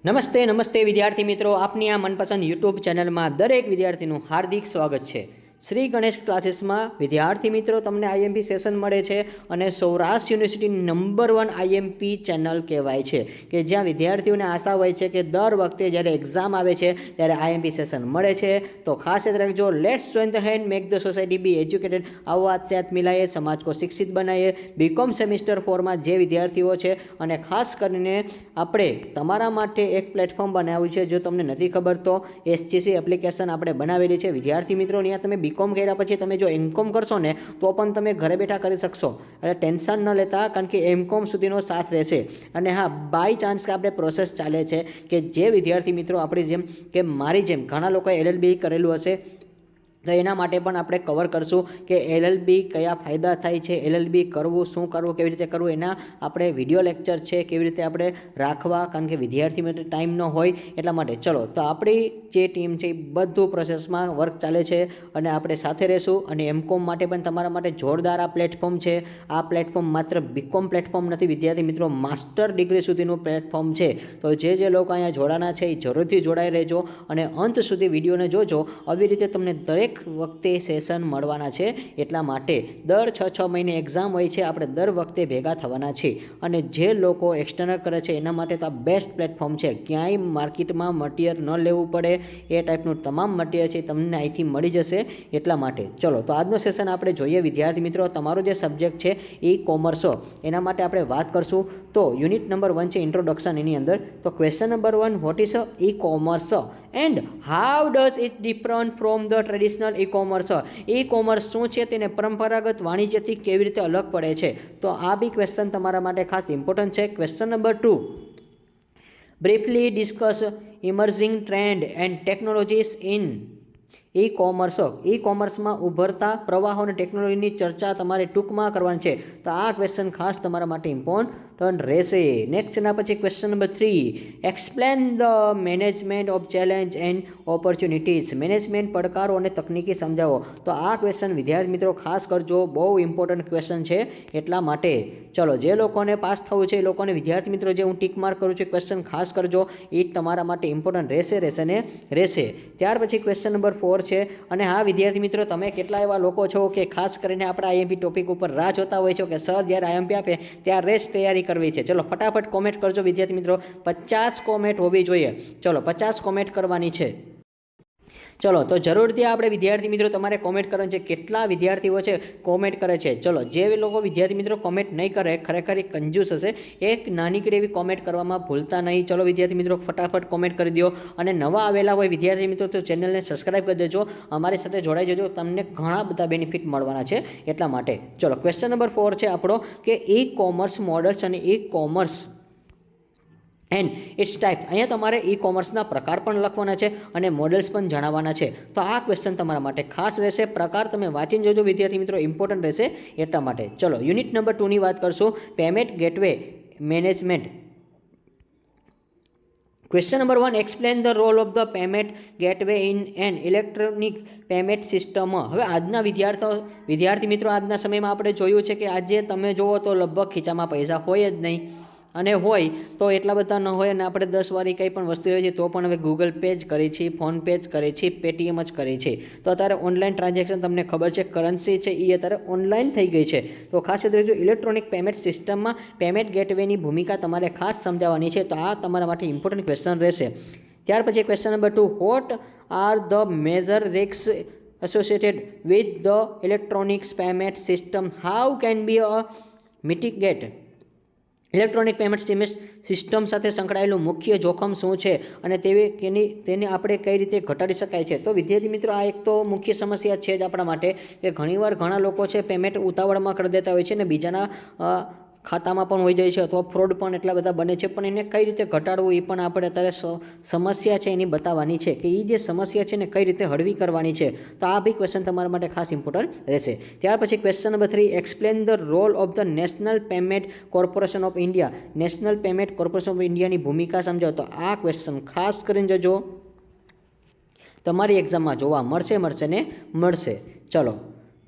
નમસ્તે નમસ્તે વિદ્યાર્થી મિત્રો, આપની આ મનપસંદ યુટ્યુબ ચેનલમાં દરેક વિદ્યાર્થીનું હાર્દિક સ્વાગત છે। શ્રી ગણેશ ક્લાસીસમાં વિદ્યાર્થી મિત્રો તમને આઈએમપી સેશન મળે છે અને Saurashtra university number 1 IMP channel કહેવાય છે કે જ્યાં વિદ્યાર્થીઓને આશા હોય છે કે દર વખતે જ્યારે એક્ઝામ આવે છે ત્યારે આઈએમપી સેશન મળે છે। તો ખાસ યાદ રાખજો, let's join the hand, make the society be educated. આવો હાથ સાથ મિલાઈએ, સમાજ કો શિક્ષિત બનાવીએ। બીકોમ સેમિસ્ટર 4માં જે વિદ્યાર્થીઓ છે અને ખાસ કરીને આપણે તમારા માટે એક પ્લેટફોર્મ બનાવ્યું છે। જો તમને નથી ખબર તો એસજીસી એપ્લિકેશન આપણે બનાવેલી છે વિદ્યાર્થી મિત્રો। ત્યાં તમે બીકોમ કર્યા પછી તમે જો એમકોમ કરશો ને તો પણ તમે ઘરે બેઠા કરી શકશો, એટલે ટેન્શન ન લેતા, કારણ કે એમકોમ સુધીનો સાથ રહેશે। અને હા, બાય ચાન્સ કે આપણે પ્રોસેસ ચાલે છે કે જે વિદ્યાર્થી મિત્રો આપણી જેમ કે મારી જેમ ઘણા લોકોએ એલએલબી કરેલું હશે તો એના માટે પણ આપણે કવર કરશું કે એલએલબી કયા ફાયદા થાય છે, એલએલબી કરવું, શું કરવું, કેવી રીતે કરવું, એના આપણે વિડીયો લેક્ચર છે કેવી રીતે આપણે રાખવા, કારણ કે વિદ્યાર્થી માટે ટાઈમ ન હોય એટલા માટે। ચલો, તો આપણી જે ટીમ છે એ બધું પ્રોસેસમાં વર્ક ચાલે છે અને આપણે સાથે રહેશું। અને એમકોમ માટે પણ તમારા માટે જોરદાર આ પ્લેટફોર્મ છે। આ પ્લેટફોર્મ માત્ર બીકોમ પ્લેટફોર્મ નથી વિદ્યાર્થી મિત્રો, માસ્ટર ડિગ્રી સુધીનું પ્લેટફોર્મ છે। તો જે લોકો અહીંયા જોડાના છે એ જરૂરથી જોડાઈ રહેજો અને અંત સુધી વિડીયોને જોજો। આવી રીતે તમને દરેક વખતે સેશન મળવાના છે, એટલા માટે દર 6 મહિને એક્ઝામ હોય છે, આપણે દર વખતે ભેગા થવાના છીએ। અને જે લોકો એક્સટર્નલ કરે છે એના માટે તો આ બેસ્ટ પ્લેટફોર્મ છે। ક્યાંય માર્કેટમાં મટીરિયલ ન લેવું પડે, એ ટાઈપનું તમામ મટીરિયલ છે તમને અહીંથી મળી જશે, એટલા માટે। ચલો, તો આજનો સેશન આપણે જોઈએ વિદ્યાર્થી મિત્રો। તમારો જે સબ્જેક્ટ છે ઈ કોમર્સ, એના માટે આપણે વાત કરશું। તો યુનિટ નંબર 1 છે ઇન્ટ્રોડક્શન। એની અંદર તો question number 1, what is e commerce and how does it different from the traditional E commerce? E commerce શું છે, તેને પરંપરાગત વાણિજ્યથી કેવી રીતે અલગ પડે છે? તો આ બી ક્વેશ્ચન તમારા માટે ખાસ ઇમ્પોર્ટન્ટ છે। Question number 2, briefly discuss emerging trend and technologies in e commerce. ઈ કોમર્સમાં ઉભરતા પ્રવાહો અને ટેકનોલોજીની ચર્ચા તમારે ટૂંકમાં કરવાની છે, તો આ ક્વેશ્ચન ખાસ તમારા માટે ઇમ્પોર્ટન્ટ રહેશે। નેક્સ્ટના પછી question number 3, explain the management of challenge and opportunities. Management, પડકારો અને તકનીકી સમજાવો। તો આ ક્વેશ્ચન વિદ્યાર્થી મિત્રો ખાસ કરજો, બહુ ઇમ્પોર્ટન્ટ ક્વેશ્ચન છે એટલા માટે। ચલો, જે લોકોને પાસ થવું છે એ લોકોને વિદ્યાર્થી મિત્રો જે હું ટીક માર્ક કરું છું ક્વેશ્ચન ખાસ કરજો, એ તમારા માટે ઇમ્પોર્ટન્ટ રહેશે ને રહેશે। ત્યાર પછી ક્વેશ્ચન નંબર 4 છે। અને હા વિદ્યાર્થી મિત્રો, તમે કેટલા એવા લોકો છો કે ખાસ કરીને આપણા આઈએમપી ટોપિક ઉપર રાહ જોતા હોય છો કે સર જ્યારે આઈએમપી આપે ત્યારે જ તૈયારી કરવી છે। ચલો ફટાફટ કોમેન્ટ કરજો વિદ્યાર્થી મિત્રો, 50 કોમેન્ટ હોવી જોઈએ। ચલો 50 કોમેન્ટ કરવાની છે। ચલો, તો જરૂરથી આપણે વિદ્યાર્થી મિત્રો તમારે કોમેન્ટ કરવાની છે, કેટલા વિદ્યાર્થીઓ છે કોમેન્ટ કરે છે। ચલો, જે લોકો વિદ્યાર્થી મિત્રો કોમેન્ટ નહીં કરે ખરેખર એક કંજૂસ હશે, એક નાનીકડી એવી કોમેન્ટ કરવામાં ભૂલતા નહીં। ચલો વિદ્યાર્થી મિત્રો ફટાફટ કોમેન્ટ કરી દો, અને નવા આવેલા હોય વિદ્યાર્થી મિત્રો તો ચેનલને સબસ્ક્રાઈબ કરી દેજો, અમારી સાથે જોડાઈ જજો, તમને ઘણા બધા બેનિફિટ મળવાના છે એટલા માટે। ચલો, ક્વેશ્ચન નંબર 4 છે આપણો કે ઈ કોમર્સ મોડલ્સ અને e-commerce and its type. અહીંયા તમારે ઈ કોમર્સના પ્રકાર પણ લખવાના છે અને મોડલ્સ પણ જણાવવાના છે, તો આ ક્વેશ્ચન તમારા માટે ખાસ રહેશે। પ્રકાર તમે વાંચીને જોજો વિદ્યાર્થી મિત્રો, ઇમ્પોર્ટન્ટ રહેશે એટલા માટે। ચલો, યુનિટ નંબર 2ની વાત કરશું, payment gateway management. Question number 1, explain the role of the payment gateway in an electronic payment system. હવે આજના વિદ્યાર્થી મિત્રો, આજના સમયમાં આપણે જોયું છે કે આજે તમે જુઓ તો લગભગ ખીચામાં પૈસા હોય જ નહીં, અને હોય તો એટલા બધા ન હોય, અને આપણે 10 વાળી કંઈ પણ વસ્તુ હોય છે તો પણ હવે ગૂગલ પે જ કરે છે, ફોન પે જ કરે છે, પેટીએમ જ કરે છે। તો અત્યારે ઓનલાઈન ટ્રાન્ઝેક્શન તમને ખબર છે, કરન્સી છે એ અત્યારે ઓનલાઈન થઈ ગઈ છે। તો ખાસ યાદ રાખજો, ઇલેક્ટ્રોનિક પેમેન્ટ સિસ્ટમમાં પેમેન્ટ ગેટવેની ભૂમિકા તમારે ખાસ સમજાવવાની છે, તો આ તમારા માટે ઇમ્પોર્ટન્ટ ક્વેશ્ચન રહેશે। ત્યાર પછી question number 2, what are the major risk associated with the electronics payment system? How can be a mitigate? Electronic payment system સાથે સંકળાયેલું મુખ્ય જોખમ શું છે અને તેને આપણે કઈ રીતે ઘટાડી શકાય છે? તો વિદ્યાર્થી મિત્રો, આ એક તો મુખ્ય સમસ્યા છે જ આપણા માટે કે ઘણીવાર ઘણા લોકો છે પેમેન્ટ ઉતાવળમાં કરી દેતા હોય છે ને બીજાના ખાતામાં પણ હોઈ જાય છે, અથવા ફ્રોડ પણ એટલા બધા બને છે, પણ એને કઈ રીતે ઘટાડવું એ પણ આપણે અત્યારે સમસ્યા છે એની બતાવવાની છે કે એ જે સમસ્યા છે ને કઈ રીતે હળવી કરવાની છે, તો આ બી ક્વેશ્ચન તમારા માટે ખાસ ઇમ્પોર્ટન્ટ રહેશે। ત્યાર પછી question number 3, explain the role of the National Payment Corporation of India. National Payment Corporation of ઇન્ડિયાની ભૂમિકા સમજાવો, તો આ ક્વેશ્ચન ખાસ કરીને જજો, તમારી એક્ઝામમાં જોવા મળશે ને મળશે। ચલો,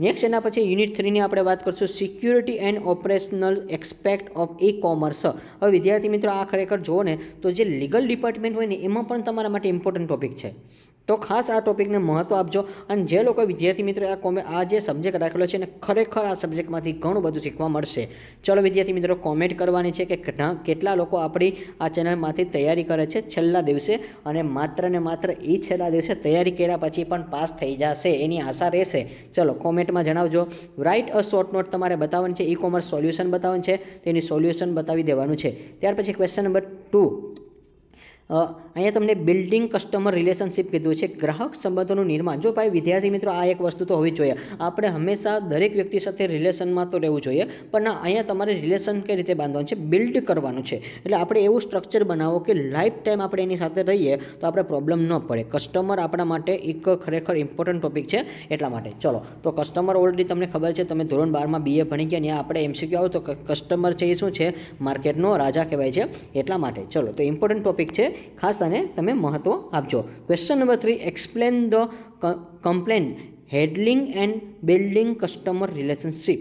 નેક્સ્ટ એના પછી યુનિટ 3ની આપણે વાત કરશું security and operational aspect of e commerce. હવે વિદ્યાર્થી મિત્રો આ ખરેખર જુઓ ને તો જે લીગલ ડિપાર્ટમેન્ટ હોય ને એમાં પણ તમારા માટે ઇમ્પોર્ટન્ટ ટોપિક છે. તો ખાસ આ ટોપિકને મહત્ત્વ આપજો. અને જે લોકો વિદ્યાર્થી મિત્રો આ જે સબ્જેક્ટ રાખેલો છે ને ખરેખર આ સબ્જેક્ટમાંથી ઘણું બધું શીખવા મળશે. ચલો વિદ્યાર્થી મિત્રો કોમેન્ટ કરવાની છે કે કેટલા લોકો આપણી આ ચેનલમાંથી તૈયારી કરે છે છેલ્લા દિવસે, અને માત્ર ને માત્ર એ છેલ્લા દિવસે તૈયારી કર્યા પછી પણ પાસ થઈ જશે એની આશા રહેશે. ચલો કોમેન્ટમાં જણાવજો. રાઇટ અ શોર્ટ નોટ તમારે બતાવવાનું છે, ઈ કોમર્સ સોલ્યુશન બતાવવાનું છે, તેની સોલ્યુશન બતાવી દેવાનું છે. ત્યાર પછી ક્વેશ્ચન નંબર 2. અહીંયા તમને બિલ્ડિંગ કસ્ટમર રિલેશનશિપ કીધું છે, ગ્રાહક સંબંધોનું નિર્માણ. જો ભાઈ વિદ્યાર્થી મિત્રો આ એક વસ્તુ તો હોવી જ જોઈએ. આપણે હંમેશા દરેક વ્યક્તિ સાથે રિલેશનમાં તો રહેવું જોઈએ, પણ ના, અહીંયા તમારે રિલેશન કઈ રીતે બાંધવાનું છે, બિલ્ડ કરવાનું છે. એટલે આપણે એવું સ્ટ્રક્ચર બનાવો કે લાઈફ ટાઈમ આપણે એની સાથે રહીએ તો આપણે પ્રોબ્લેમ ન પડે. કસ્ટમર આપણા માટે એક ખરેખર ઇમ્પોર્ટન્ટ ટોપિક છે એટલા માટે. ચલો તો કસ્ટમર ઓલરેડી તમને ખબર છે, તમે ધોરણ 12માં BA ભણી ગયા, ત્યાં આપણે MCQ આવો તો કસ્ટમર છે એ શું છે, માર્કેટનો રાજા કહેવાય છે એટલા માટે. ચલો તો ઇમ્પોર્ટન્ટ ટોપિક છે, ખાસ આને તમે મહત્ત્વ આપજો. Question number 3. Explain the complain handling and building customer relationship.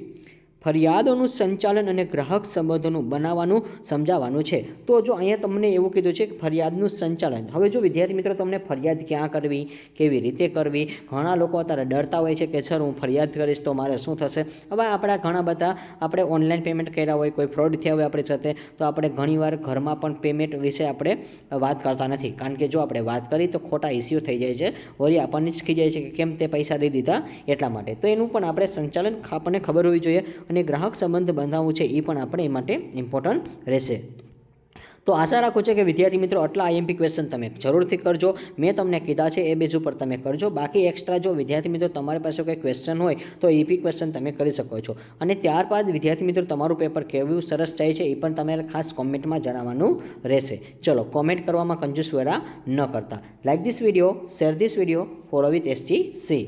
ફરિયાદોનું સંચાલન અને ગ્રાહક સંબંધોનું બનાવવાનું સમજાવવાનું છે. તો જો અહીંયા તમને એવું કીધું છે કે ફરિયાદનું સંચાલન. હવે જો વિદ્યાર્થી મિત્રો તમને ફરિયાદ ક્યાં કરવી, કેવી રીતે કરવી, ઘણા લોકો અત્યારે ડરતા હોય છે કે સર હું ફરિયાદ કરીશ તો મારે શું થશે. હવે આપણા ઘણા બધા આપણે ઓનલાઈન પેમેન્ટ કર્યા હોય, કોઈ ફ્રોડ થયા હોય આપણી સાથે, તો આપણે ઘણીવાર ઘરમાં પણ પેમેન્ટ વિશે આપણે વાત કરતા નથી, કારણ કે જો આપણે વાત કરી તો ખોટા ઇસ્યુ થઈ જાય છે, વળી આપણને જ ખીજાય છે કે કેમ તે પૈસા દઈ દીધા એટલા માટે. તો એનું પણ આપણે સંચાલન આપણને ખબર હોવી જોઈએ, અને ગ્રાહક સંબંધ બાંધવું છે એ પણ આપણે એ માટે ઇમ્પોર્ટન્ટ રહેશે. તો આશા રાખું છું કે વિદ્યાર્થી મિત્રો આટલા IMP ક્વેશ્ચન તમે જરૂરથી કરજો. મેં તમને કીધા છે એ બેઝ ઉપર તમે કરજો. બાકી એક્સ્ટ્રા જો વિદ્યાર્થી મિત્રો તમારી પાસે કોઈ ક્વેશ્ચન હોય તો EP ક્વેશ્ચન તમે કરી શકો છો. અને ત્યારબાદ વિદ્યાર્થી મિત્રો તમારું પેપર કેવું સરસ જાય છે એ પણ તમારે ખાસ કોમેન્ટમાં જણાવવાનું રહેશે. ચલો કોમેન્ટ કરવામાં કંજૂસ વેરા ન કરતા. Like this video, share this video, follow with SGC.